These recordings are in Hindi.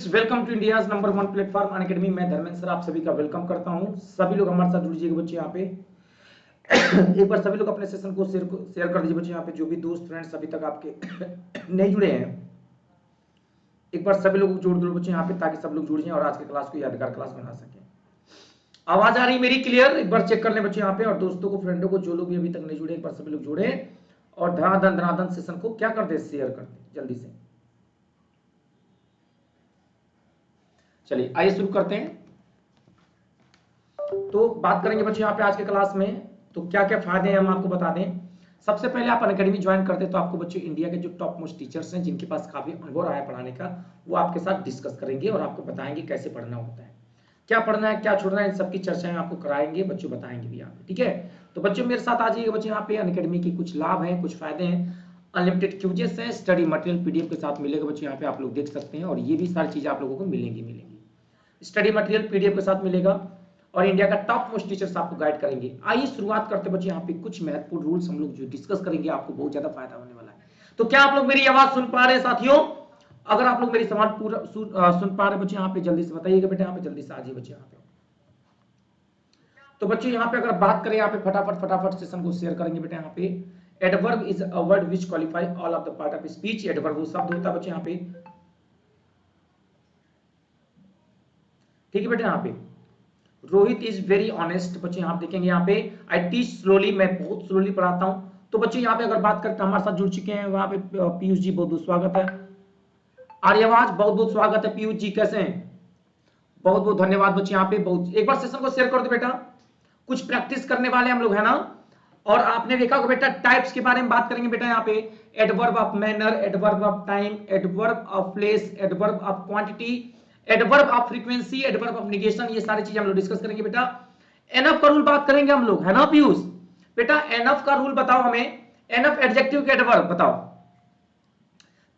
Welcome to India number 1 platform Unacademy. मैं धर्मेंद्र सर आप सभी का वेलकम करता हूं। सभी लोग हमारे साथ जुड़ जाइए बच्चे। यहाँ पे एक बार सभी लोग अपने सेशन को शेयर कर दीजिए बच्चे। यहाँ पे जो भी दोस्त फ्रेंड्स अभी तक आपके नहीं जुड़े हैं, एक बार सभी लोग जोड़ दो बच्चे यहाँ पे, ताकि सब लोग जुड़ जाएं और आज की क्लास को यादगार क्लास बना सकें। आवाज आ रही मेरी क्लियर? एक बार चेक कर लें बच्चे यहाँ पे। और दोस्तों को, फ्रेंडों को, जो लोग भी अभी तक नहीं जुड़े, एक बार सभी लोग जुड़े और धनाधन धनाधन सेशन को क्या कर दे, शेयर कर दे जल्दी से। चलिए आइए शुरू करते हैं। तो बात करेंगे बच्चे यहाँ पे आज के क्लास में, तो क्या क्या फायदे हैं हम आपको बता दें। सबसे पहले आप अनअकैडमी ज्वाइन करते हैं तो आपको बच्चे इंडिया के जो टॉप मोस्ट टीचर्स हैं, जिनके पास काफी अनुभव रहा है पढ़ाने का, वो आपके साथ डिस्कस करेंगे और आपको बताएंगे कैसे पढ़ना होता है, क्या पढ़ना है, क्या छोड़ना है, इन सबकी चर्चाएं आपको कराएंगे, बच्चों बताएंगे भी यहाँ पे। ठीक है, तो बच्चों मेरे साथ आ जाइए बच्चे यहाँ पे। अनअकैडमी के कुछ लाभ हैं, कुछ फायदे हैं। अनलिमिटेड क्यूजेस है, स्टडी मटेरियल पीडीएफ के साथ मिलेगा बच्चे यहाँ पे, आप लोग देख सकते हैं। और ये भी सारी चीजें आप लोगों को मिलेंगी। स्टडी मटेरियल पीडीएफ के साथ मिलेगा और इंडिया का टॉप मोस्ट टीचर्स आपको गाइड करेंगे। आइए शुरुआत करते बच्चे यहाँ पे। कुछ महत्वपूर्ण रूल्स हम लोग जो डिस्कस करेंगे, आपको बहुत ज्यादा फायदा होने वाला है। तो क्या आप लोग मेरी आवाज सुन पा रहे हैं साथियों? अगर आप लोग मेरी सवाल पूरा सुन पा रहे हैं बच्चे यहाँ पे, जल्दी से बताइएगा बेटा। यहाँ पे जल्दी से आ जाइए बच्चे यहाँ पे। तो बच्चे यहाँ पे अगर बात करें, यहाँ पे फटाफट सेशन को शेयर करेंगे बेटा। यहाँ पे adverb is a word which qualify all of the part of speech. Adverb वो शब्द होता है बच्चे यहाँ पे, ठीक है बेटा। यहाँ पे रोहित इज वेरी ऑनेस्ट। बच्चे यहाँ देखेंगे, यहाँ पे आई टीच स्लोली, मैं बहुत स्लोली पढ़ाता हूं। तो बच्चे यहाँ पे अगर बात करते हैं, हमारे साथ जुड़ चुके हैं वहां पे पीयूष जी, बहुत बहुत स्वागत है। आर्यवाज बहुत बहुत स्वागत है। पीयूष जी कैसे हैं? बहुत बहुत धन्यवाद बच्चे यहाँ पे। बहुत एक बार सेशन को शेयर कर दो बेटा। कुछ प्रैक्टिस करने वाले हम लोग है ना। और आपने देखा होगा बेटा, टाइप्स के बारे में बात करेंगे बेटा यहाँ पे। Adverb of manner, adverb of time, adverb of place, adverb of quantity, adverb of frequency, adverb of negation, ये सारी चीजें हम लोग डिस्कस करेंगे बेटा। एनफ का रूल बात करेंगे हम लोग, है ना पीयूष? बेटा एनफ का रूल बताओ हमें। एनफ एडजेक्टिव के एडवर्ब बताओ।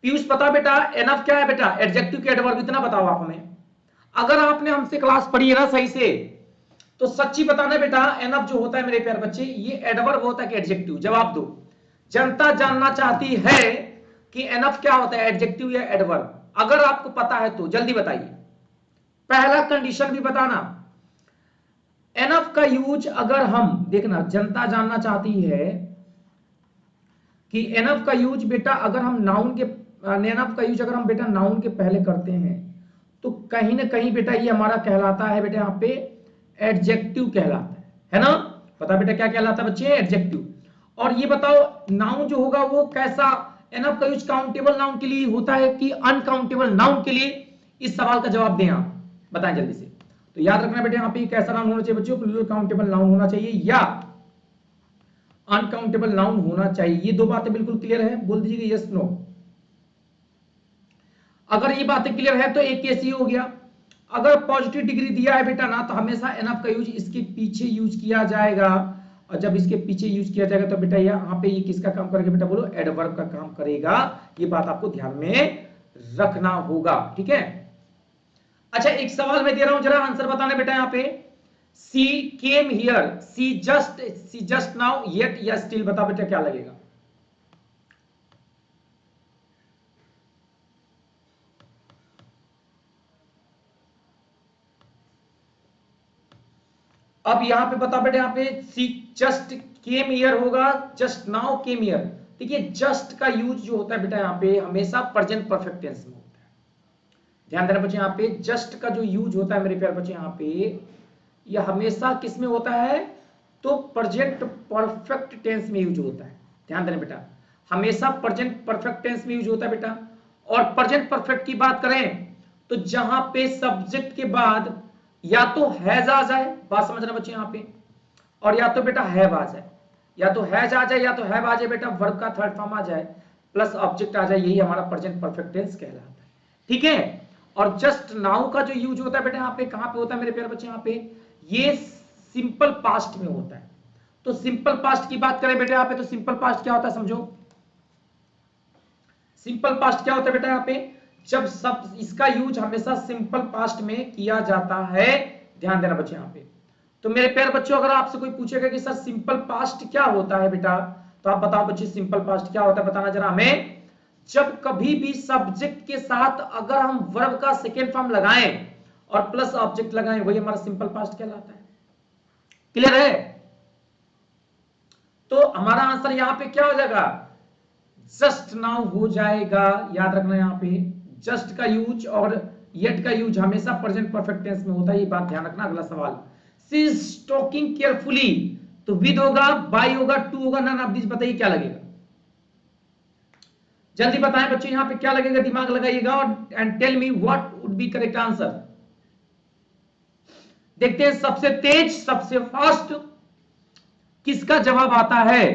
पीयूष पता बेटा एनफ क्या है बेटा? एडजेक्टिव के एडवर्ब, इतना बताओ आप हमें। अगर आपने हमसे क्लास पढ़ी है ना सही से, तो सच्ची बताना बेटा, एनफ जो होता है मेरे प्यारे बच्चे, ये एडवर्ब होता है कि एडजेक्टिव? जवाब दो। जनता जानना चाहती है कि एनफ क्या होता है, एडजेक्टिव या एडवर्ब? अगर आपको पता है तो जल्दी बताइए। पहला कंडीशन भी बताना। एनफ का यूज अगर हम देखना, जनता जानना चाहती है कि एनफ का यूज बेटा अगर हम नाउन के, एनफ का यूज अगर हम बेटा नाउन के पहले करते हैं, तो कहीं ना कहीं बेटा ये हमारा कहलाता है बेटा यहाँ पे एडजेक्टिव कहलाता है ना? पता बेटा क्या कहलाता है बच्चे? एडजेक्टिव। और ये बताओ नाउन जो होगा वो कैसा, एनफ का यूज काउंटेबल नाउन के लिए होता है कि अनकाउंटेबल नाउन के लिए? इस सवाल का जवाब दें आप, बताएं जल्दी से। तो याद रखना बेटा यहाँ पे कैसा नाउन होना चाहिए बच्चों? प्लूरल काउंटेबल नाउन होना चाहिए या अनकाउंटेबल नाउन होना चाहिए। ये दो बातें बिल्कुल क्लियर है, बोल दीजिए यस नो। अगर ये बातें क्लियर है तो एक केस ये हो गया। अगर पॉजिटिव डिग्री दिया है बेटा ना, तो हमेशा एनफ का यूज इसके पीछे यूज किया जाएगा। और जब इसके पीछे यूज किया जाएगा तो बेटा यहाँ पे ये किसका काम करेगा बेटा? बोलो एडवर्ब का काम करेगा। ये बात आपको ध्यान में रखना होगा, ठीक है। अच्छा एक सवाल मैं दे रहा हूं, जरा आंसर बताना बेटा यहाँ पे। She came here, she just now, yet या स्टिल, बता बेटा क्या लगेगा? अब यहां पे बता बेटा, यहाँ पे सी जस्ट केम हियर होगा, जस्ट नाउ केम हियर। देखिए जस्ट का यूज जो होता है बेटा यहाँ पे हमेशा प्रेजेंट परफेक्ट टेंस में होता है। ध्यान देना बच्चे, यहाँ पे जस्ट का जो यूज होता है मेरे प्यारे बच्चे, यहाँ पे यह हमेशा किस में होता है? तो प्रेजेंट परफेक्ट टेंस में यूज होता है। ध्यान देना बेटा, हमेशा प्रेजेंट परफेक्ट टेंस में यूज होता है बेटा। और प्रेजेंट परफेक्ट की बात करें तो जहां पे सब्जेक्ट के बाद या तो हैज आ जाए, बात समझना बच्चे यहाँ पे, और या तो बेटा हैव आ जाए। या तो हैज आ जाए या तो हैव आ जाए बेटा, वर्ब का थर्ड फॉर्म आ जाए प्लस ऑब्जेक्ट आ जाए, यही हमारा प्रेजेंट परफेक्ट टेंस कहलाता है, ठीक है। और जस्ट नाउ का जो यूज होता है बेटा यहाँ पे कहां पे होता है मेरे प्यारे बच्चे? यहाँ पे ये सिंपल पास्ट में होता है। तो सिंपल पास्ट की बात करें बेटा यहाँ पे, तो सिंपल पास्ट क्या होता है समझो। सिंपल पास्ट क्या होता है बेटा यहाँ पे? जब सब इसका यूज हमेशा सिंपल पास्ट में किया जाता है। ध्यान देना बच्चे यहाँ पे। तो मेरे प्यारे बच्चों अगर आपसे कोई पूछेगा कि सर सिंपल पास्ट क्या होता है बेटा, तो आप बताओ बच्चे सिंपल पास्ट क्या होता है, बताना जरा हमें। जब कभी भी सब्जेक्ट के साथ अगर हम वर्ब का सेकेंड फॉर्म लगाएं और प्लस ऑब्जेक्ट लगाएं, वही हमारा सिंपल पास्ट कहलाता है। क्लियर है? तो हमारा आंसर यहां पे क्या हो जाएगा? जस्ट नाउ हो जाएगा। याद रखना यहां पे जस्ट का यूज और येट का यूज हमेशा प्रेजेंट परफेक्ट टेंस में होता है, ये बात ध्यान रखना। अगला सवाल, शी इज टॉकिंग केयरफुली, तो विद होगा, बाय होगा, टू होगा, नन ऑफ दिस, बताइए क्या लगेगा? जल्दी बताएं बच्चों, यहां पे क्या लगेगा? दिमाग लगाइएगा और and tell me what would be correct answer. देखते हैं सबसे तेज, सबसे फास्ट किसका जवाब आता है।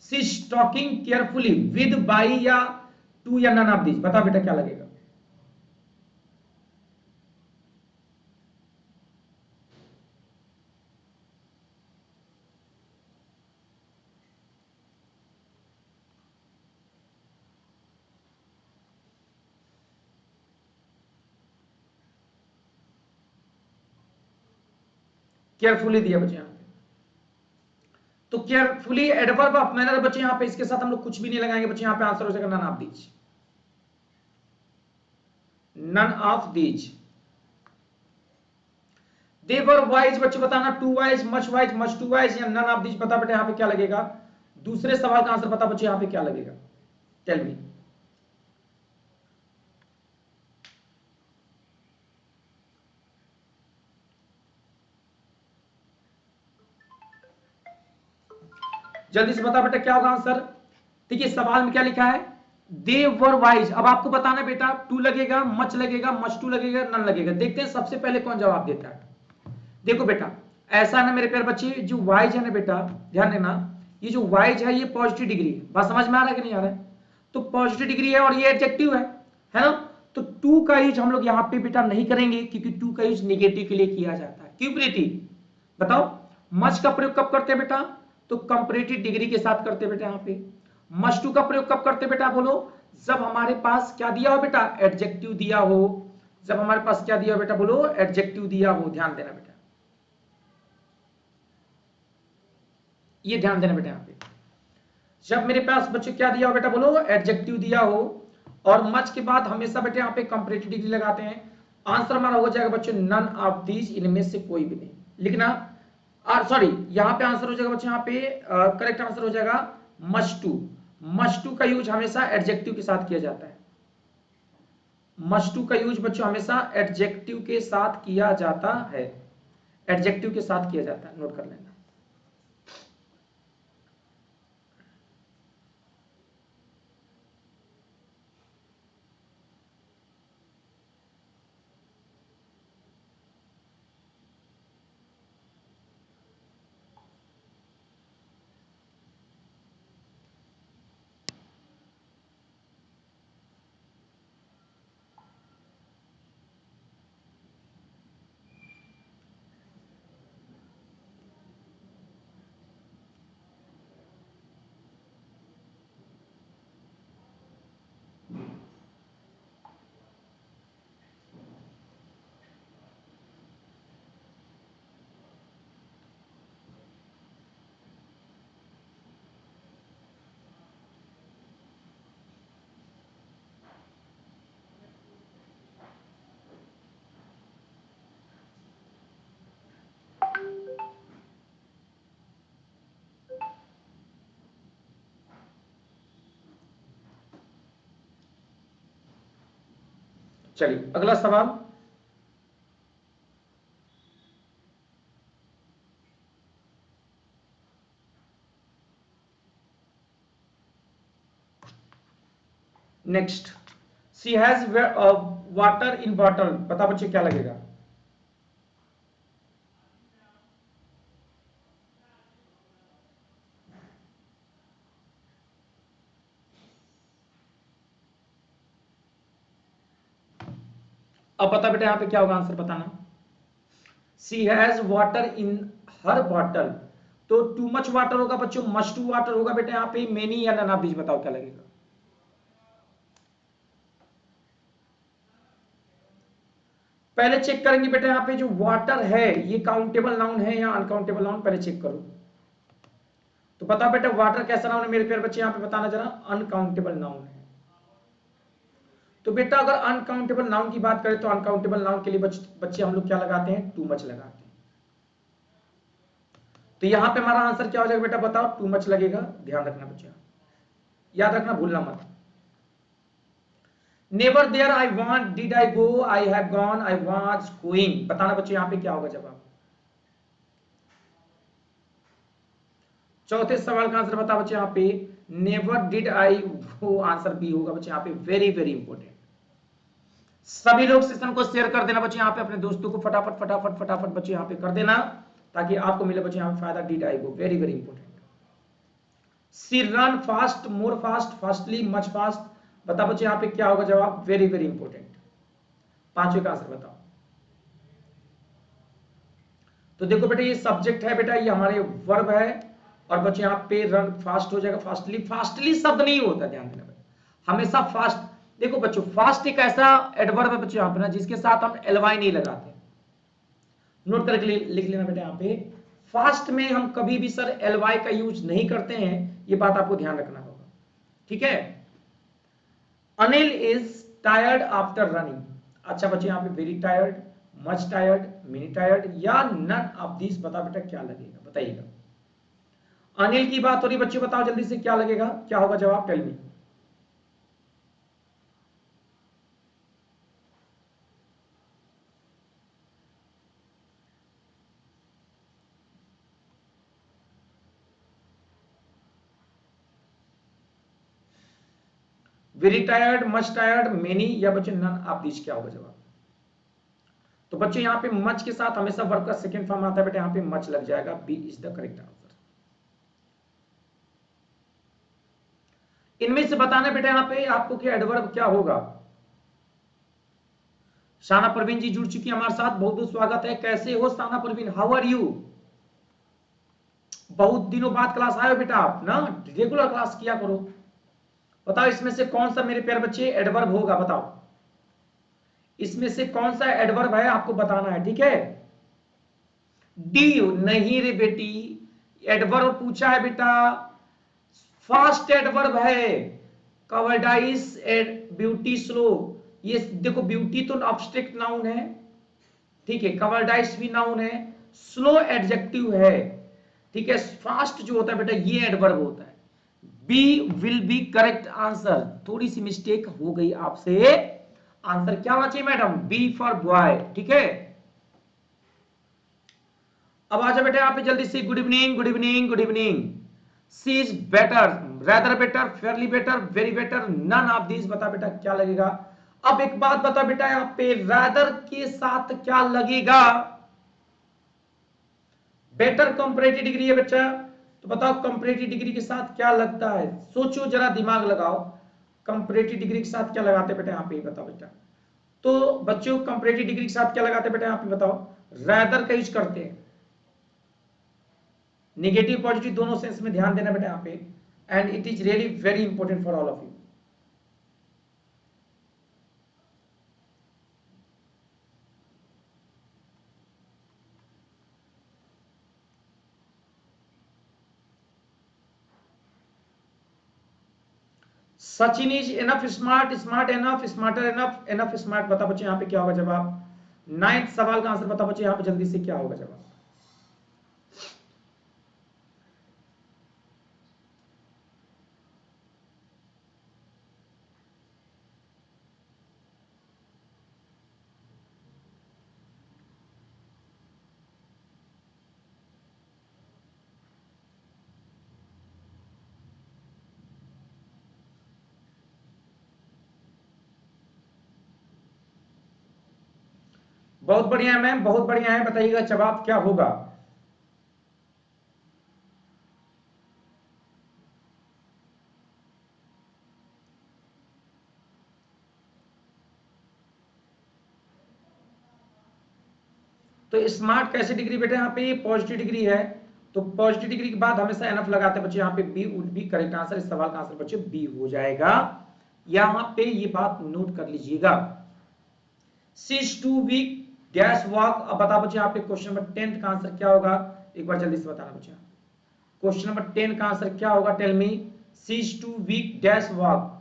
She is talking carefully, with, by या टू या नन ऑफ दिस, बताओ बेटा क्या लगेगा? केयरफुली दिया बच्चे यहां पे, तो केयरफुली एडवर्ब ऑफ मैनर बच्चे यहां पे, इसके साथ हम लोग कुछ भी नहीं लगाएंगे बच्चे, यहां पे आंसर हो जाएगा none of these, none of these. Very wise बच्चे बताना, too wise, much too wise या नन ऑफ दीज, बता बेटा यहां पे क्या लगेगा? दूसरे सवाल का आंसर बता बच्चे, यहां पे क्या लगेगा? Tell me. जल्दी से बता बेटा क्या होगा आंसर। देखिए सवाल में क्या लिखा है, दे वर वाइज। अब आपको बताना बेटा, टू लगेगा, मच टू लगेगा, नन लगेगा। देखते हैं सबसे पहले कौन जवाब देता है। देखो बेटा ऐसा है ना मेरे प्यारे बच्चे, जो वाइज है ना बेटा, ध्यान देना, ये जो वाइज है ये पॉजिटिव डिग्री है। बात समझ में आ रहा है कि नहीं आ रहा है? तो पॉजिटिव डिग्री है और ये एडजेक्टिव है ना? तो टू का यूज हम लोग यहां पे बेटा नहीं करेंगे, क्योंकि टू का यूज नेगेटिव के लिए किया जाता है। क्यों प्रीति बताओ? मच का प्रयोग कब करते हैं बेटा? तो कंपैरेटिव डिग्री के साथ करते हैं बेटा यहां पे। मस्ट टू का प्रयोग कब करते हैं बेटा बोलो? जब हमारे पास क्या दिया हो बेटा? एडजेक्टिव दिया हो। जब हमारे पास क्या दिया हो बेटा बोलो? एडजेक्टिव दिया हो। ध्यान देना बेटा, ये ध्यान देना बेटा यहां पे, जब मेरे पास बच्चे क्या दिया हो बेटा बोलो? एडजेक्टिव दिया हो। और मच के बाद हमेशा बेटे यहां पे कंपैरेटिव डिग्री लगाते हैं। आंसर हमारा हो जाएगा बच्चों नन ऑफ दीज, इनमें से कोई भी नहीं लिखना। सॉरी, यहां पे आंसर हो जाएगा बच्चे, यहां पे करेक्ट आंसर हो जाएगा मस्ट टू। मस्ट टू का यूज हमेशा एडजेक्टिव के साथ किया जाता है। मस्ट टू का यूज बच्चों हमेशा एडजेक्टिव के साथ किया जाता है। एडजेक्टिव के साथ किया जाता है, नोट कर लेना। चलिए अगला सवाल, next, she has water in bottle, बता बच्चे क्या लगेगा? अब बता बेटा यहां पे क्या होगा आंसर बताना। She has water in her bottle, तो टू मच वाटर होगा बच्चों, मच टू वाटर होगा बेटा यहां पे, मेनी या नन ऑफ दीज, बताओ क्या लगेगा? पहले चेक करेंगे बेटा यहां पे जो वाटर है ये काउंटेबल नाउन है या अनकाउंटेबल नाउन, पहले चेक करो। तो तो बताओ बेटा वाटर कैसा नाउन है मेरे प्यारे बच्चे, यहाँ पे बताना जरा। अनकाउंटेबल नाउन है। तो बेटा अगर अनकाउंटेबल नाउन की बात करें तो अनकाउंटेबल नाउन के लिए बच्चे हम लोग क्या लगाते हैं, टू मच लगाते हैं। तो यहां पे हमारा आंसर क्या हो जाएगा बेटा, बताओ। टू मच लगेगा, ध्यान रखना बच्चा, याद रखना, भूलना मत। Never there, I want, did I go, I have gone, I was going. बताना बच्चे यहां पे क्या होगा जवाब। चौथे सवाल का आंसर बता बच्चे यहां पे, never did I go, answer B होगा बच्चे यहां पे। Very very important. सभी लोग सेशन को शेयर कर देना बच्चे, यहां पे अपने दोस्तों को फटाफट फटाफट फटाफट बच्चे यहां पे कर देना, ताकि आपको मिले बच्चे यहां पे फायदा। Did I go, very very important. She run fast, more fast, fastly, much fast. बता बच्चे यहां पे क्या होगा जवाब, वेरी वेरी इंपॉर्टेंट। पांचवे का आंसर बताओ। तो देखो बेटा ये सब्जेक्ट है बेटा, ये हमारे वर्ब है, और बच्चे यहां पे रन फास्ट हो जाएगा, फास्टली। फास्टली शब्द नहीं होता, ध्यान देना बेटा, हमेशा फास्ट। देखो बच्चों फास्ट एक ऐसा एडवर्ब है बच्चों यहां पे ना, जिसके साथ हम एलवाई नहीं लगाते। नोट करके लिख लेना बेटा यहां पे, फास्ट में हम कभी भी सर एलवाई का यूज नहीं करते हैं, ये बात आपको ध्यान रखना होगा, ठीक है। Anil is tired after running. अच्छा बच्चे यहां पे very tired, much tired, mini tired, या नन ऑफ दिस। बता बेटा क्या लगेगा, बताइएगा। अनिल की बात हो रही बच्चे, बताओ जल्दी से क्या लगेगा, क्या होगा जवाब, tell me. Very tired, much tired, many, या बच्चे नन ऑफ दिस, क्या होगा जवाब। तो बच्चे यहां पे मच के साथ हमेशा वर्ब का सेकंड फॉर्म आता है बेटा, यहां पे मच लग जाएगा, B is the correct answer. इनमें से बताना बेटा यहां पे आपको कि एडवर्ब क्या होगा। शाना परवीन जी जुड़ चुकी है हमारे साथ, बहुत बहुत स्वागत है। कैसे हो शाना परवीन, हाउ आर यू। बहुत दिनों बाद क्लास आए हो बेटा आप ना, रेगुलर क्लास किया करो। बताओ इसमें से कौन सा मेरे प्यारे बच्चे एडवर्ब होगा, बताओ इसमें से कौन सा एडवर्ब है, आपको बताना है, ठीक है। डी नहीं रे बेटी, एडवर्ब पूछा है बेटा, फास्ट एडवर्ब है। कवर्डाइस ब्यूटी स्लो, ये देखो ब्यूटी तो ऑब्स्ट्रैक्ट नाउन है, ठीक है, कवर्डाइस भी नाउन है, स्लो एडजेक्टिव है, ठीक है। फास्ट जो होता है बेटा ये एडवर्ब होता है। B will be correct answer. थोड़ी सी मिस्टेक हो गई आपसे, आंसर क्या होना चाहिए मैडम, बी फॉर बॉय, ठीक है। अब आ जाओ बेटा यहाँ पे जल्दी से, good evening good evening good evening. She is better, rather better, fairly better, very better, none of this. बता बेटा क्या लगेगा। अब एक बात बता बेटा, यहाँ पे रेदर के साथ क्या लगेगा, बेटर कंपैरेटिव डिग्री है बच्चा, तो बताओ कंपैरेटिव डिग्री के साथ क्या लगता है, सोचो जरा, दिमाग लगाओ। कंपैरेटिव डिग्री के साथ क्या लगाते बेटा यहाँ पे, बताओ बेटा। तो बच्चों कंपैरेटिव डिग्री के साथ क्या लगाते बेटा यहाँ पे, बताओ। रेदर का यूज करते हैं, निगेटिव पॉजिटिव दोनों सेंस में ध्यान देना बेटा यहाँ पे, and it is really very important for all of you. Sachin is enough smart, smart enough, smarter enough, enough smart. बता बच्चे यहाँ पे क्या होगा जवाब। नाइन्थ सवाल का आंसर बता बच्चे यहाँ पे जल्दी से, क्या होगा जवाब। बहुत बढ़िया है मैम, बहुत बढ़िया है, बताइएगा जवाब क्या होगा। तो स्मार्ट कैसी डिग्री बेटा, यहाँ पे पॉजिटिव डिग्री है, तो पॉजिटिव डिग्री के बाद हमेशा एनफ लगाते हैं बच्चे, यहाँ पे B would be correct answer. इस सवाल का आंसर बच्चे बी हो जाएगा, यहाँ पे ये बात नोट कर लीजिएगा। She's too weak dash walk. अब बता बच्चे यहाँ पे क्वेश्चन नंबर 10 का आंसर क्या होगा, एक बार जल्दी से बताना बच्चे। क्वेश्चन नंबर 10 का आंसर क्या होगा? Tell me. She's too weak dash walk.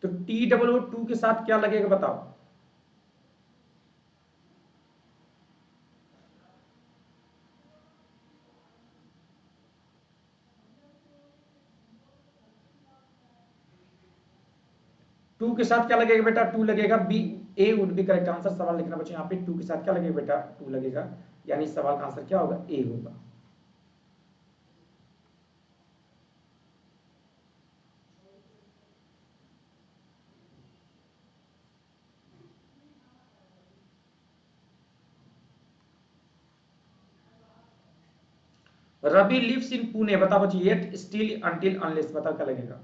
तो TOO के साथ क्या लगेगा बताओ? टू के साथ क्या लगेगा बेटा? टू लगेगा। B, A would be correct answer. सवाल लिखना बच्चे यहाँ पे, टू के साथ क्या लगेगा बेटा? टू लगेगा, यानी सवाल का आंसर क्या होगा? ए होगा। रवि लिव्स इन पुणे, बताओ बच्चे। येट स्टिल अंटिल अनलेस, बताओ क्या लगेगा?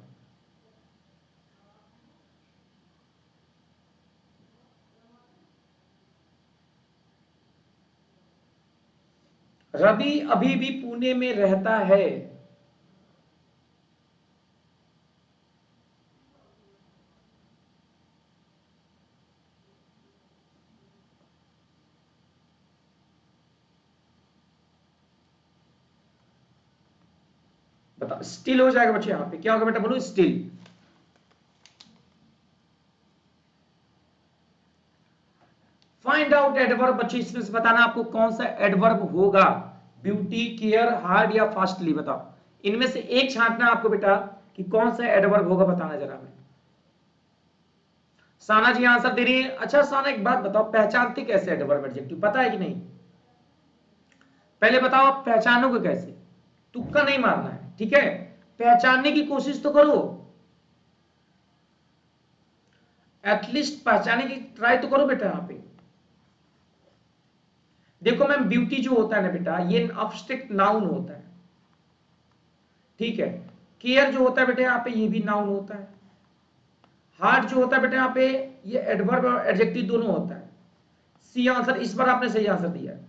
रवि अभी भी पुणे में रहता है। बताओ, स्टिल हो जाएगा बच्चे। यहाँ पे क्या होगा बेटा? बोलो स्टिल। फाइंड आउट एडवर्ब बच्चे, इसमें से बताना आपको कौन सा एडवर्ब होगा। ब्यूटी, केयर, हार्ड या फास्टली, बताओ। इनमें से एक छांटना आपको बेटा कि कौन सा एडवर्ब होगा, बताना जरा हमें। साना जी आंसर दे रही है। अच्छा साना, एक बात बताओ, पहचानते कैसे एडवर्ब एडजेक्टिव, पता है कि नहीं? पहले बताओ आप पहचानोगे कैसे? तुक्का नहीं मारना है, ठीक है? पहचानने की कोशिश तो करो, एटलीस्ट पहचानने की ट्राई तो करो बेटा। यहां पे देखो मैम, ब्यूटी जो होता है ना बेटा, ये अब्स्ट्रैक्ट नाउन होता है, ठीक है? केयर जो होता है बेटा यहाँ पे, ये भी नाउन होता है। हार्ट जो होता है बेटा यहाँ पे, ये एडवर्ब और एडजेक्टिव दोनों होता है। सी आंसर, इस बार आपने सही आंसर दिया है।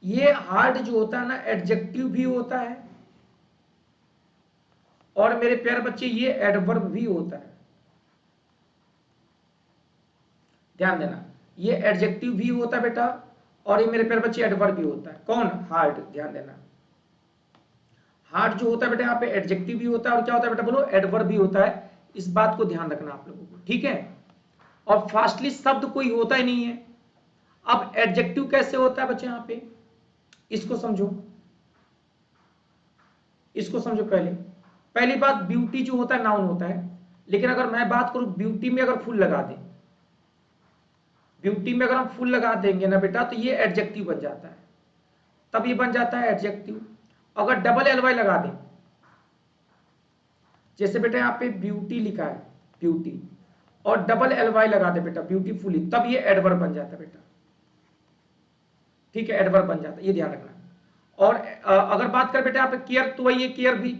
ये हार्ट जो होता है ना, एडजेक्टिव भी होता है, और मेरे प्यारे बच्चे ये एडवर्ब भी होता है। ध्यान देना, ये एडजेक्टिव भी होता है बेटा, और ये मेरे प्यारे बच्चे एडवर्ब भी होता है। कौन? हार्ट। ध्यान देना, हार्ट जो होता है बेटा यहाँ पे एडजेक्टिव भी होता है, और क्या होता है बेटा? बोलो एडवर्ब भी होता है। इस बात को ध्यान रखना आप लोगों को, ठीक है? और फास्टली शब्द कोई होता ही नहीं है। अब एडजेक्टिव कैसे होता है बच्चे यहाँ पे, इसको समझो, इसको समझो। पहली बात, ब्यूटी जो होता है नाउन होता है, लेकिन अगर मैं बात करूं ब्यूटी में अगर फुल लगा दें, ब्यूटी में अगर हम फुल लगा देंगे ना बेटा, तो ये एडजेक्टिव बन जाता है। तब ये बन जाता है एडजेक्टिव। अगर डबल एल वाई लगा दें, जैसे बेटा यहाँ पे ब्यूटी लिखा है, ब्यूटी, और डबल एल वाई लगा दे बेटा, ब्यूटीफुली, तब ये एडवर्ब बन जाता है बेटा, ठीक है? एडवर्ब बन जाता है, ये ध्यान रखना। और अगर बात कर बेटा यहाँ पे केयर, तो वही है केयर भी,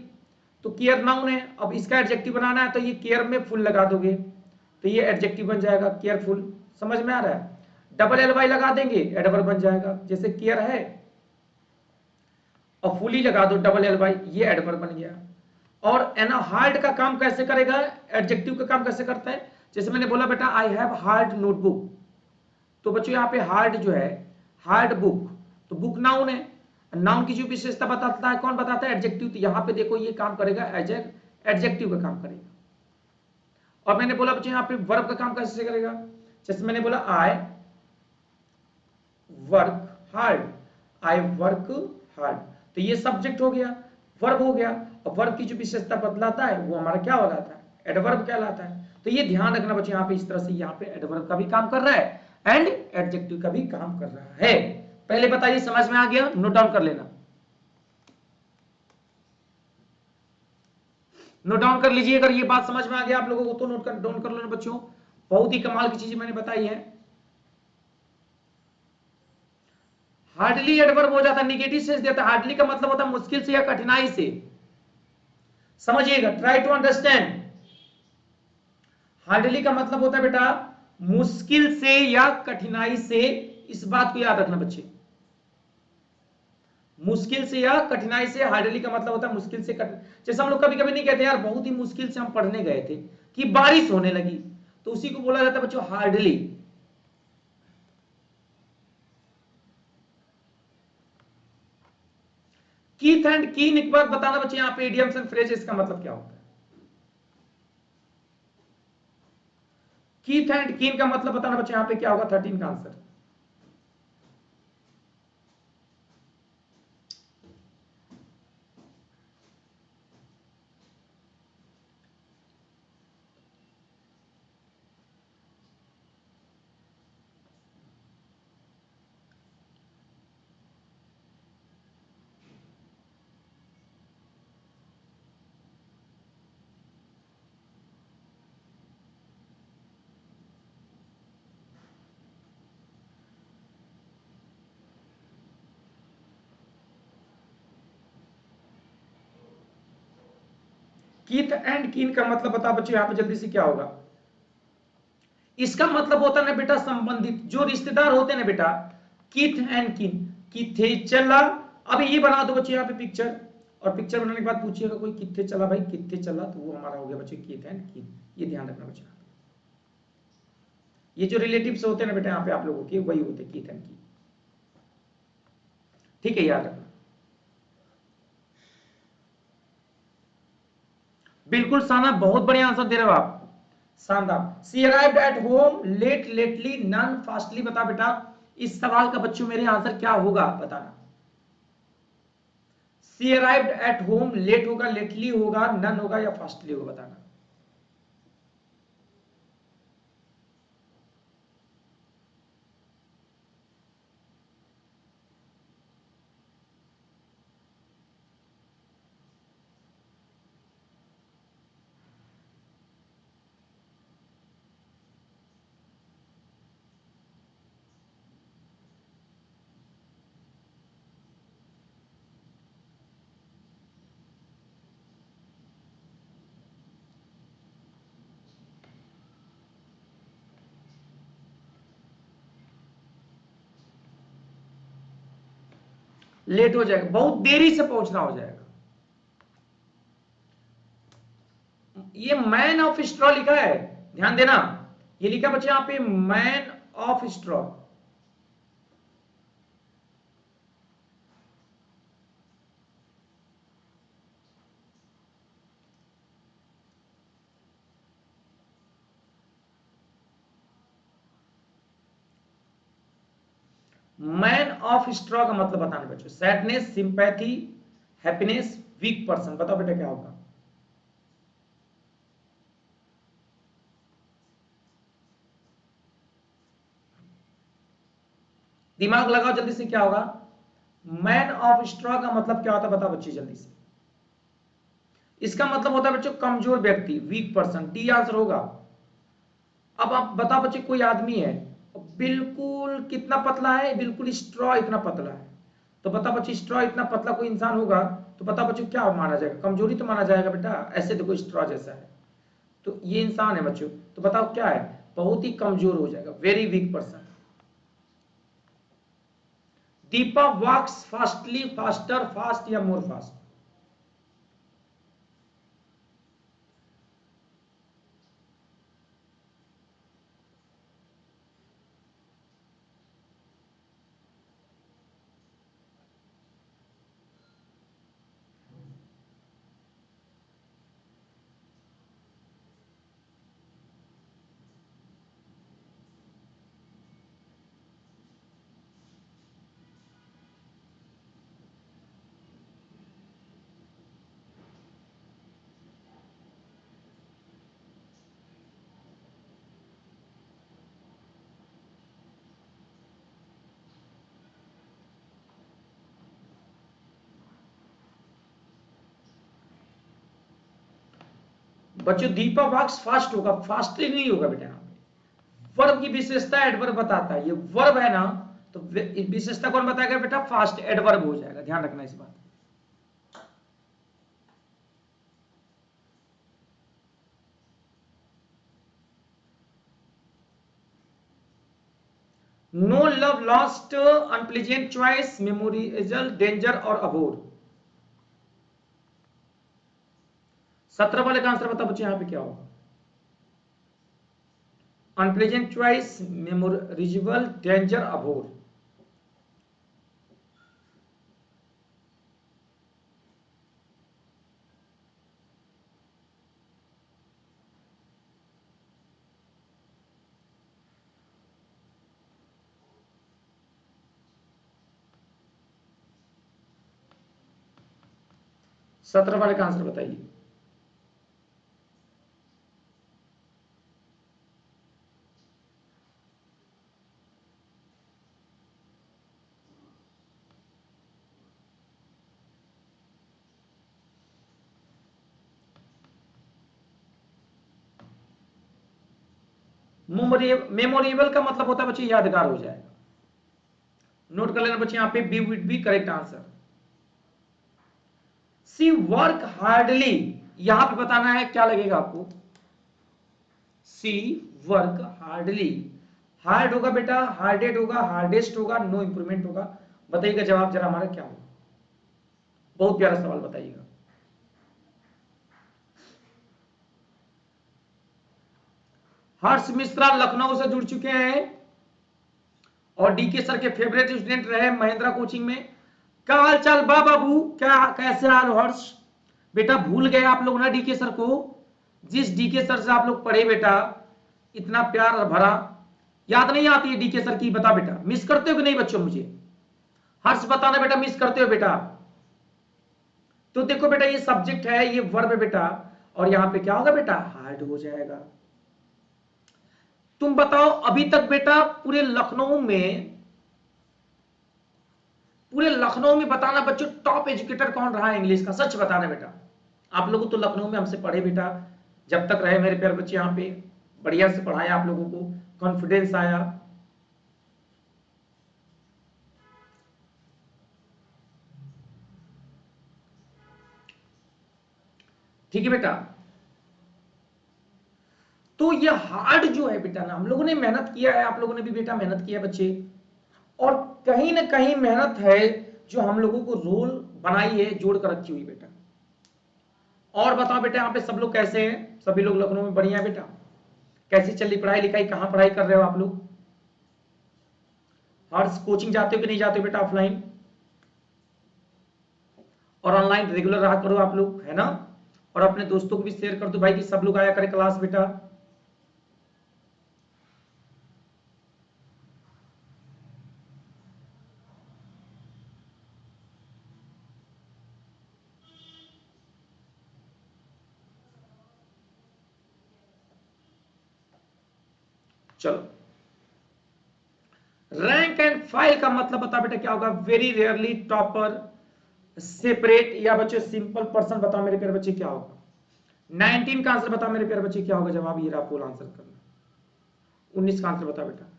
तो केयर नाउन है। अब इसका एडजेक्टिव बनाना है, तो ये केयर में फुल लगा दोगे, तो ये एडजेक्टिव बन जाएगा केयरफुल। समझ में आ रहा है? डबल एल वाई लगा देंगे, एडवर्ब बन जाएगा। जैसे केयर है और फुली लगा दो डबल एल वाई, ये एडवर्ब बन गया। और एना हार्ड का काम कैसे करेगा? एडजेक्टिव का काम कैसे करता है? जैसे मैंने बोला बेटा, आई हैव हार्ड नोटबुक, तो बच्चों यहाँ पे हार्ड जो है, हार्ड बुक, तो बुक नाउन है। नाउन की जो विशेषता बताता है, कौन बताता है? एडजेक्टिव। तो यहाँ पे देखो ये काम करेगा एज एडजेक्टिव का काम करेगा। और मैंने बोला बच्चों यहाँ पे वर्ब का काम कैसे करेगा? जैसे मैंने बोला I work hard, I work hard, तो ये सब्जेक्ट हो गया, वर्ब हो गया। और वर्ब की जो विशेषता बतलाता है वो हमारा क्या हो जाता है? एडवर्ब कहलाता है। तो ये ध्यान रखना बच्चे, यहाँ पे इस तरह से यहाँ पे एडवर्ब का भी काम कर रहा है एंड एडजेक्टिव का भी काम कर रहा है। पहले बताइए, समझ में आ गया? नोट डाउन कर लेना, नोट डाउन कर लीजिए। अगर ये बात समझ में आ गया आप लोगों को तो नोट डाउन कर लेना बच्चों। बहुत ही कमाल की चीजें मैंने बताई है। हार्डली एडवर्ब हो जाता है, निगेटिव सेंस देता है। हार्डली का मतलब होता है मुश्किल से या कठिनाई से। समझिएगा, ट्राई टू अंडरस्टैंड। हार्डली का मतलब होता है बेटा मुश्किल से या कठिनाई से। इस बात को याद रखना बच्चे, मुश्किल से या कठिनाई से। हार्डली का मतलब होता है मुश्किल से जैसे हम लोग कभी कभी नहीं कहते यार बहुत ही मुश्किल से हम पढ़ने गए थे कि बारिश होने लगी, तो उसी को बोला जाता है बच्चों हार्डली। कीथ एंड कीन एक बार बताना बच्चे यहाँ पे इडियम्स एंड फ्रेजेस का मतलब क्या होता है। कीथ एंड कीन का मतलब बताना बच्चे यहाँ पे क्या होगा 13 का आंसर। कीथ एंड कीन का मतलब बता बच्चों यहां पे जल्दी से क्या होगा। इसका मतलब होता है ना बेटा संबंधित, जो रिश्तेदार होते हैं ना बेटा, कीथ एंड कीन, किथे चला। अब ये बना दो बच्चे यहाँ पे पिक्चर, और पिक्चर बनाने के बाद पूछिएगा कोई किथे चला, भाई किथे चला, तो वो हमारा हो गया बच्चे कीथ एंड कीन। ये ध्यान रखना बच्चे, ये जो रिलेटिव्स होते हैं ना बेटा यहाँ पे आप लोगों के, वही होते हैं कीथ एंड कीन। ठीक है, याद रखना। बिल्कुल साना, बहुत बढ़िया आंसर दे रहे हो आप, शानदार। She arrived at home late, lately, none, fastly. बता बेटा इस सवाल का बच्चों मेरे आंसर क्या होगा बताना। सी अराइव्ड एट होम लेट होगा, लेटली होगा, नन होगा या फास्टली होगा बताना। लेट हो जाएगा, बहुत देरी से पहुंचना हो जाएगा। ये मैन ऑफ स्ट्रॉ लिखा है, ध्यान देना, ये लिखा बच्चे यहां पे man of straw. Man of straw का मतलब बताना बच्चों, sadness, sympathy, happiness, weak person. बताओ बेटा क्या होगा। दिमाग लगाओ जल्दी से, क्या होगा। मैन ऑफ स्ट्रॉ का मतलब क्या होता है बताओ बच्चे जल्दी से। इसका मतलब होता है बच्चों कमजोर व्यक्ति, वीक पर्सन। डी आंसर होगा। अब आप बताओ बच्चे, कोई आदमी है बिल्कुल कितना पतला है, बिल्कुल स्ट्रॉ इतना पतला है, तो बता बच्चे स्ट्रॉ इतना पतला कोई इंसान होगा तो बता बच्चों क्या माना जाएगा, कमजोरी तो माना जाएगा बेटा। ऐसे देखो स्ट्रॉ जैसा है, तो ये इंसान है बच्चों, तो बताओ क्या है, बहुत ही कमजोर हो जाएगा, वेरी वीक पर्सन। दीपा वॉक्स फास्टली, फास्टर, फास्ट या मोर फास्ट। बच्चों दीपा वॉक्स फास्ट होगा, फास्टली नहीं होगा बेटा। यहाँ पे वर्ब की विशेषता एडवर्ब बताता है, ये वर्ब है ना, तो विशेषता कौन बताएगा बेटा, फास्ट, एडवर्ब हो जाएगा, ध्यान रखना इस बात। No love lost, unpleasant choice, memorial, danger और अबोर। 17 वाले का आंसर बता बच्चे यहाँ पे क्या होगा। Unpleasant choice, memorial, danger, abhor. 17 वाले का आंसर बताइए। मेमोरेबल का मतलब होता है बच्चे यादगार हो जाएगा। नोट कर लेना बच्चे, यहां पे बी विड बी करेक्ट आंसर। सी वर्क हार्डली, यहां पे बताना है क्या लगेगा आपको। सी वर्क हार्डली, हार्ड होगा बेटा, हार्डेड होगा, हार्डेस्ट होगा, नो इंप्रूवमेंट होगा। बताइएगा जवाब जरा हमारा क्या होगा। बहुत प्यारा सवाल बताइएगा। हर्ष मिश्रा लखनऊ से जुड़ चुके हैं और डीके सर के फेवरेट स्टूडेंट रहे महिंद्रा कोचिंग में। क्या हाल चाल बा बाबू, क्या कैसे हाल हो हर्ष? बेटा भूल गए आप लोग ना डीके सर को, जिस डीके सर से आप लोग पढ़े बेटा, इतना प्यार भरा। याद नहीं आती है डीके सर की? बता बेटा, मिस करते हो कि नहीं बच्चों मुझे? हर्ष बताना बेटा, मिस करते हो बेटा? तो देखो बेटा, ये सब्जेक्ट है, ये वर्ब है बेटा, और यहां पे क्या होगा बेटा, हार्ड हो जाएगा। तुम बताओ अभी तक बेटा पूरे लखनऊ में बताना बच्चों, टॉप एजुकेटर कौन रहा है इंग्लिश का? सच बताना बेटा। आप लोगों तो लखनऊ में हमसे पढ़े बेटा, जब तक रहे मेरे प्यारे बच्चे यहां पे, बढ़िया से पढ़ाया आप लोगों को, कॉन्फिडेंस आया। ठीक है बेटा। तो ये हार्ड जो है बेटा ना, हम लोगों ने मेहनत किया है, आप लोगों ने भी बेटा मेहनत किया है बच्चे, और कहीं ना कहीं मेहनत है जो हम लोगों को रोल बनाई है, जोड़ कर रखी हुई बेटा। और बताओ बेटा, यहाँ पे सब लोग कैसे हैं? सभी लोग लखनऊ में बढ़िया है बेटा? कैसी चल रही पढ़ाई लिखाई, कहाँ पढ़ाई कर रहे हो आप लोग? हर कोचिंग जाते हो कि नहीं जाते हो बेटा ऑफलाइन? और ऑनलाइन रेगुलर रहा करो आप लोग, है ना? और अपने दोस्तों को भी शेयर कर दो भाई कि सब लोग आया करें क्लास बेटा। चलो, रैंक एंड फाइल का मतलब बता बेटा क्या होगा? वेरी रेयरली, टॉपर, सेपरेट, या बच्चे सिंपल पर्सन। बताओ मेरे प्यारे बच्चे क्या होगा? 19 का आंसर बताओ मेरे प्यारे बच्चे क्या होगा जवाब? ये आपको आंसर करना। 19 का आंसर बता बेटा।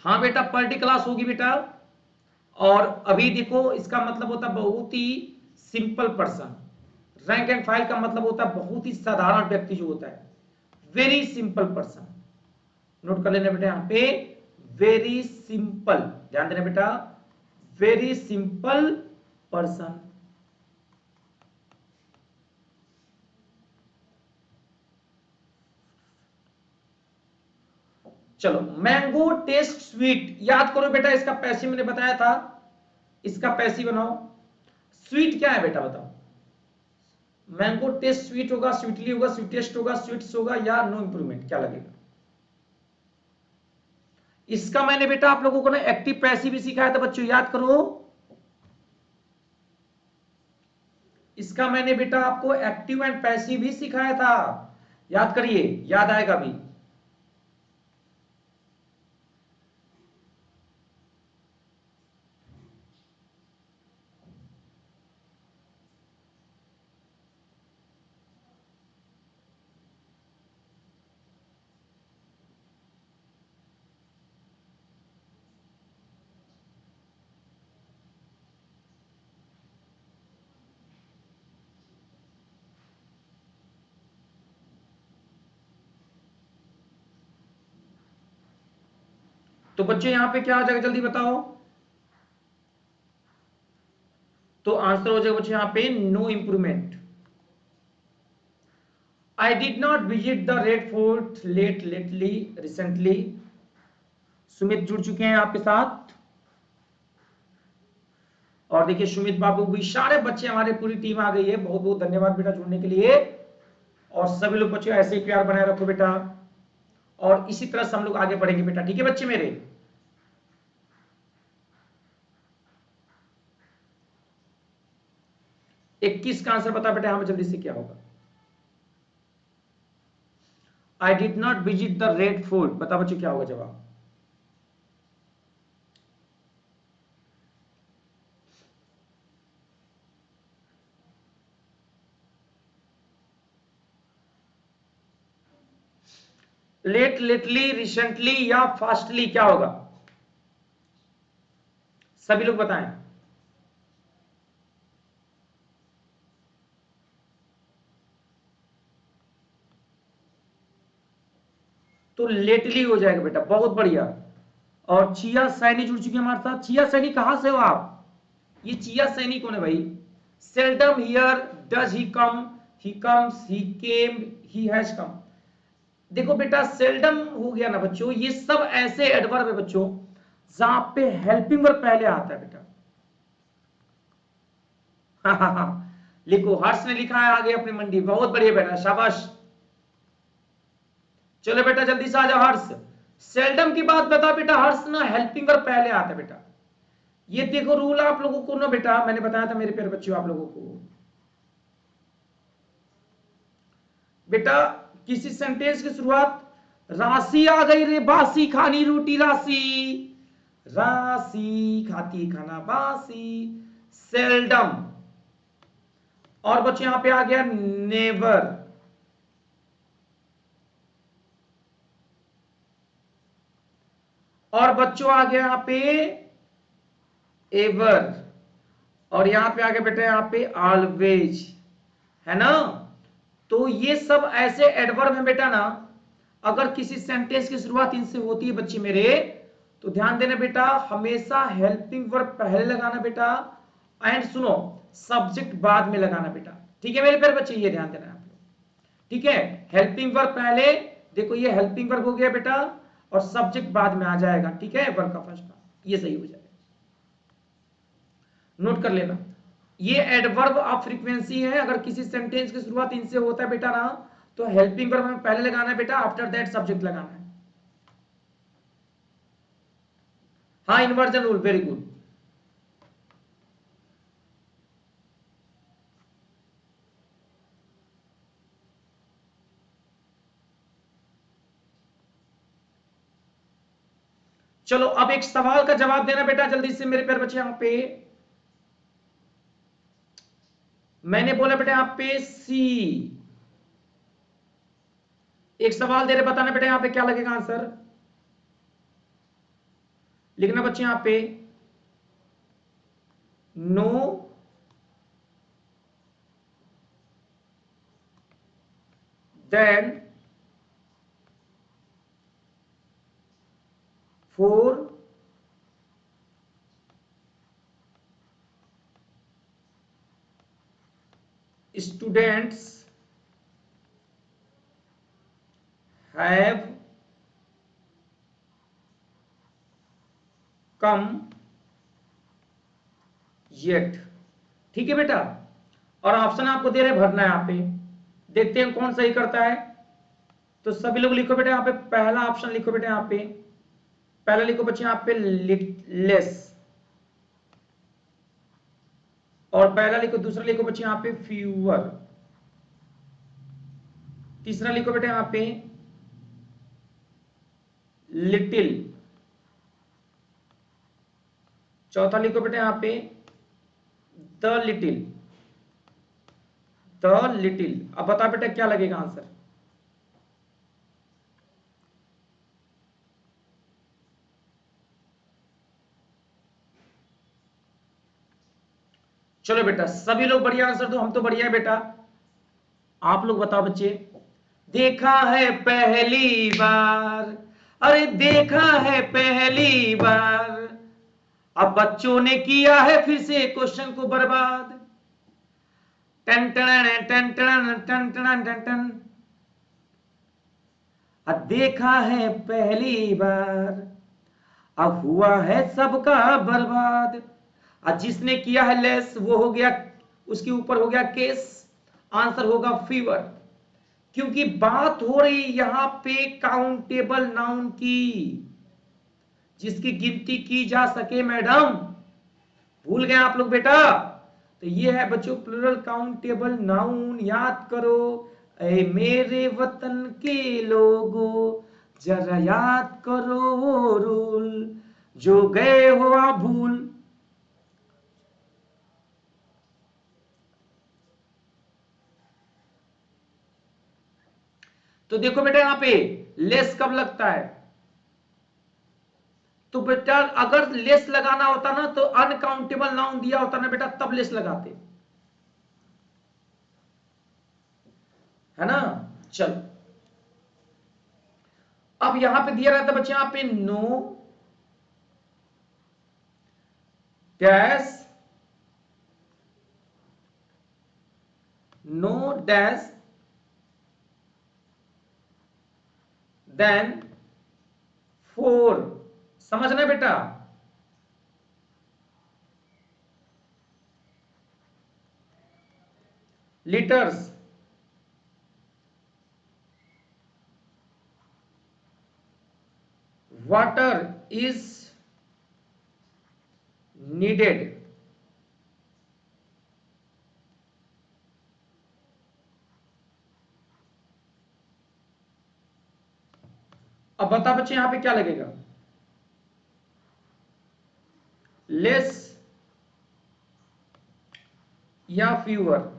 हाँ बेटा, पर डे क्लास होगी बेटा। और अभी देखो, इसका मतलब होता है बहुत ही simple person. Rank and file का मतलब होता है बहुत ही साधारण व्यक्ति जो होता है, वेरी सिंपल पर्सन। नोट कर लेना बेटा यहां पे, वेरी सिंपल, ध्यान देना बेटा, वेरी सिंपल पर्सन। चलो, मैंगो टेस्ट स्वीट, याद करो बेटा, इसका पैसिव मैंने बताया था, इसका पैसिव बनाओ। स्वीट क्या है बेटा बताओ? मैंगो टेस्ट स्वीट होगा, स्वीटली होगा, स्वीटेस्ट होगा, स्वीट्स होगा, या नो इंप्रूवमेंट, क्या लगेगा? इसका मैंने बेटा आप लोगों को ना एक्टिव पैसिव भी सिखाया था बच्चों, याद करो। इसका मैंने बेटा आपको एक्टिव एंड पैसिव भी सिखाया था, याद करिए, याद आएगा भी। तो बच्चे यहां पे क्या आ जाएगा जल्दी बताओ। तो आंसर हो जाएगा बच्चे यहां पे no improvement. I did not visit the Red Fort lately recently. Sumit जुड़ चुके हैं आपके साथ। और देखिए सुमित बाबू भी, सारे बच्चे हमारे पूरी टीम आ गई है। बहुत बहुत धन्यवाद बेटा जुड़ने के लिए। और सभी लोग बच्चे ऐसे ही प्यार बनाए रखो बेटा, और इसी तरह से हम लोग आगे बढ़ेंगे बेटा। ठीक है बच्चे मेरे। 21 का आंसर बता बेटा हमें जल्दी से क्या होगा। आई did not visit the Red fort, बता बच्चे क्या होगा जवाब। लेटली रिसेंटली या फास्टली क्या होगा, सभी लोग बताएं। तो लेटली हो जाएगा बेटा, बहुत बढ़िया। और चिया सैनी जुड़ चुकी है हमारे साथ। चिया सैनी कहां से हो आप? ये चिया सैनी कौन है भाई? Seldom here, does he come, he comes, he came, he has come. देखो बेटा सेल्डम हो गया ना बच्चों, ये सब ऐसे एडवर्ब है बच्चों जहां पे हेल्पिंग वर्ब पहले आता है बेटा। लिखो, हर्ष ने लिखा है आगे अपनी मंडी, बहुत बढ़िया बेटा, शाबाश। चलो बेटा जल्दी से आ जाओ हर्ष। सेल्डम की बात बता बेटा हर्ष ना, हेल्पिंग वर्ब पहले आता है बेटा। ये देखो रूल आप लोगों को ना बेटा, मैंने बताया था मेरे प्यारे बच्चों आप लोगों को बेटा, किसी सेंटेंस की शुरुआत राशि आ गई रे बासी खानी रोटी राशि, राशि खाती खाना बासी, सेल्डम। और बच्चों यहां पे आ गया नेवर, और बच्चों आ गया यहां पे एवर, और यहां पे आ गया बेटा यहां पे ऑलवेज, है ना। तो ये सब ऐसे एडवर्ब है बेटा ना, अगर किसी सेंटेंस की शुरुआत इनसे होती है बच्चे मेरे, तो ध्यान देना बेटा हमेशा हेल्पिंग वर्ब पहले लगाना बेटा, एंड सुनो सब्जेक्ट बाद में लगाना बेटा। ठीक है मेरे प्यारे बच्चे, ये ध्यान देना आप लोग। ठीक है, हेल्पिंग वर्ब पहले, देखो ये हेल्पिंग वर्ब हो गया बेटा, और सब्जेक्ट बाद में आ जाएगा। ठीक है, वर्ब का फर्स्ट पार्ट, ये सही हो जाएगा, नोट कर लेना। ये एडवर्ब ऑफ फ्रीक्वेंसी है, अगर किसी सेंटेंस की शुरुआत इनसे होता है बेटा ना, तो हेल्पिंग वर्ब हमें पहले लगाना है बेटा, आफ्टर दैट सब्जेक्ट लगाना है। हाँ इन्वर्जन रूल, वेरी गुड। चलो अब एक सवाल का जवाब देना बेटा जल्दी से मेरे प्यारे बच्चे। यहां पे मैंने बोला बेटा यहां पे सी, एक सवाल दे रहे, बताना बेटा यहां पे क्या लगेगा आंसर, लिखना बच्चे यहां पे no then four students have come yet. ठीक है बेटा, और ऑप्शन आपको दे रहे भरना है यहां पे, देखते हैं कौन सही करता है। तो सभी लोग लिखो बेटा यहां पे पहला ऑप्शन लिखो बेटा, यहां पे पहला लिखो बच्चे यहां पे लेस, और पहला लिखो, दूसरा लिखो बच्चे यहां पे फ्यूअर, तीसरा लिखो बेटा यहां पे लिटिल, चौथा लिखो बेटा यहां पे द लिटिल, द लिटिल। अब बता बेटा क्या लगेगा आंसर। चलो बेटा सभी लोग बढ़िया आंसर दो, हम तो बढ़िया है बेटा। आप लोग बताओ बच्चे। देखा है पहली बार अरे देखा है पहली बार, अब बच्चों ने किया है फिर से क्वेश्चन को बर्बाद। टन टन टन टन टन टन टन टन, अब देखा है पहली बार, अब हुआ है सबका बर्बाद। अब जिसने किया है लेस वो हो गया, उसके ऊपर हो गया केस, आंसर होगा फीवर। क्योंकि बात हो रही यहां पे काउंटेबल नाउन की, जिसकी गिनती की जा सके। मैडम भूल गए आप लोग बेटा? तो ये है बच्चों प्लूरल काउंटेबल नाउन, याद करो। ऐ मेरे वतन के लोगों, जरा याद करो वो रूल, जो गए हो आप भूल। तो देखो बेटा यहां पे लेस कब लगता है, तो बेटा अगर लेस लगाना होता ना तो अनकाउंटेबल नाउन दिया होता ना बेटा, तब लेस लगाते, है ना। चल अब यहां पे दिया रहता बच्चे, यहां पे no dash, no dash then four, समझना बेटा। Litres, water is needed. अब बता बच्चे यहां पे क्या लगेगा, लेस या फ्यूअर।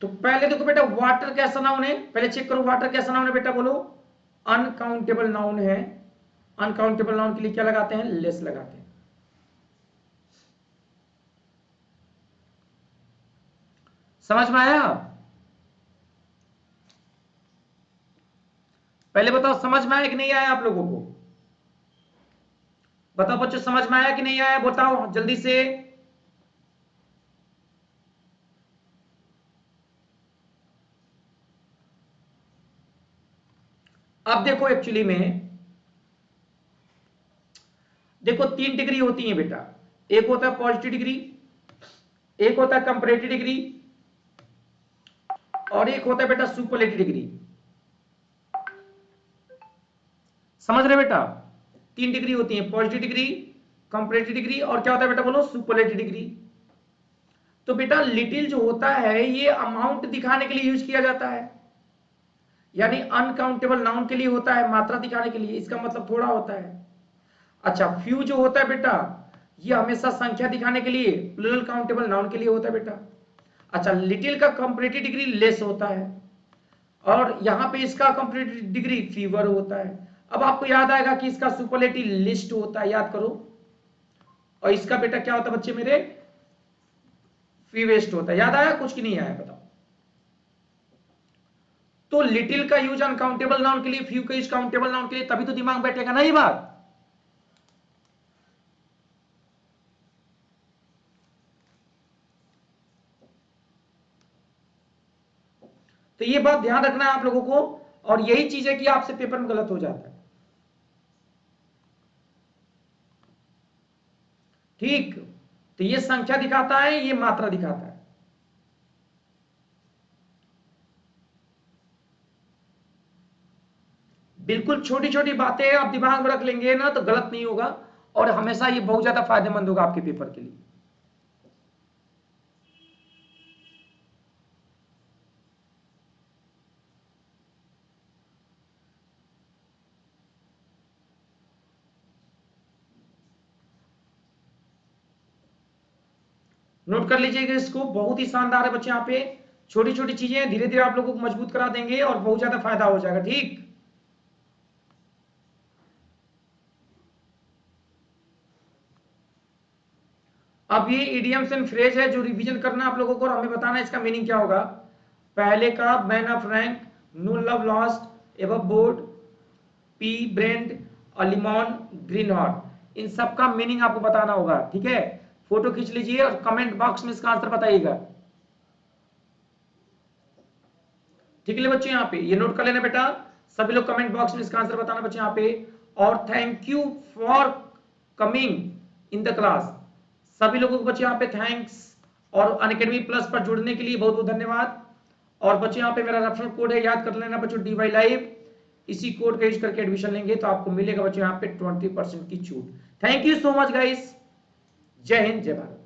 तो पहले देखो बेटा वाटर कैसा नाउन है, पहले चेक करो वाटर कैसा नाउन है बेटा, बोलो। अनकाउंटेबल नाउन है, अनकाउंटेबल नाउन के लिए क्या लगाते हैं, लेस लगाते हैं। समझ में आया? पहले बताओ समझ में आया कि नहीं आया आप लोगों को? बताओ बच्चों समझ में आया कि नहीं आया, बताओ जल्दी से। अब देखो एक्चुअली में, देखो 3 डिग्री होती है बेटा, एक होता है पॉजिटिव डिग्री, एक होता है कंपैरेटिव डिग्री, और एक होता है बेटा सुपरलेटिव डिग्री। समझ रहे बेटा? 3 डिग्री होती है, पॉजिटिव डिग्री, कंपैरेटिव डिग्री, और क्या होता है बेटा बोलो, सुपरलेटिव डिग्री। तो बेटा लिटिल जो होता है ये अमाउंट दिखाने के लिए यूज किया जाता है, यानी अनकाउंटेबल नाउन के लिए होता है, मात्रा दिखाने के लिए, इसका मतलब थोड़ा होता है। अच्छा फ्यू जो होता है बेटा, ये हमेशा संख्या दिखाने के लिए, प्लूरल काउंटेबल नाउन के लिए होता है बेटा। अच्छा लिटिल का कंपैरेटिव डिग्री लेस होता है, और यहां पे इसका कंपैरेटिव डिग्री फीवर होता है। अब आपको याद आएगा कि इसका सुपरलेटिव लिस्ट होता है, याद करो। और इसका बेटा क्या होता है बच्चे मेरे, फीवेस्ट होता है। याद आया कुछ कि नहीं आया बताओ? तो लिटिल का यूज अनकाउंटेबल नाउन के लिए, फ्यू का यूज काउंटेबल नाउन के लिए, तभी तो दिमाग बैठेगा ना ये बात। तो ये बात ध्यान रखना है आप लोगों को, और यही चीज है कि आपसे पेपर में गलत हो जाता है। ठीक, तो ये संख्या दिखाता है, ये मात्रा दिखाता है। बिल्कुल छोटी छोटी बातें आप दिमाग में रख लेंगे ना तो गलत नहीं होगा, और हमेशा ये बहुत ज्यादा फायदेमंद होगा आपके पेपर के लिए। नोट कर लीजिएगा इसको, बहुत ही शानदार है बच्चे। यहाँ पे छोटी छोटी चीजें धीरे धीरे आप लोगों को मजबूत करा देंगे और बहुत ज्यादा फायदा हो जाएगा। ठीक, अब ये इडियम्स एंड फ्रेज है जो रिवीजन करना आप लोगों को और हमें बताना है इसका मीनिंग क्या होगा। पहले का man of rank, no love lost, above board, pea brained, lemon, greenhorn, इन सब का मीनिंग आपको बताना होगा। ठीक है, फोटो खींच लीजिए और कमेंट बॉक्स में इसका आंसर बताइएगा। ठीक है बच्चों, यहाँ पे ये नोट कर लेना बेटा, सभी लोग कमेंट बॉक्स में इसका आंसर बताना बच्चों यहाँ पे। और thank you for coming in the class, सभी लोगों को बच्चे यहाँ पे थैंक्स, और अनअकैडमी प्लस पर जुड़ने के लिए बहुत बहुत धन्यवाद। और बच्चे यहाँ पे मेरा रेफरल कोड है, याद कर लेना बच्चों, DY लाइव, इसी कोड का यूज करके एडमिशन लेंगे तो आपको मिलेगा बच्चों यहाँ पे 20% की छूट। Thank you so much guys, जय हिंद जय भारत।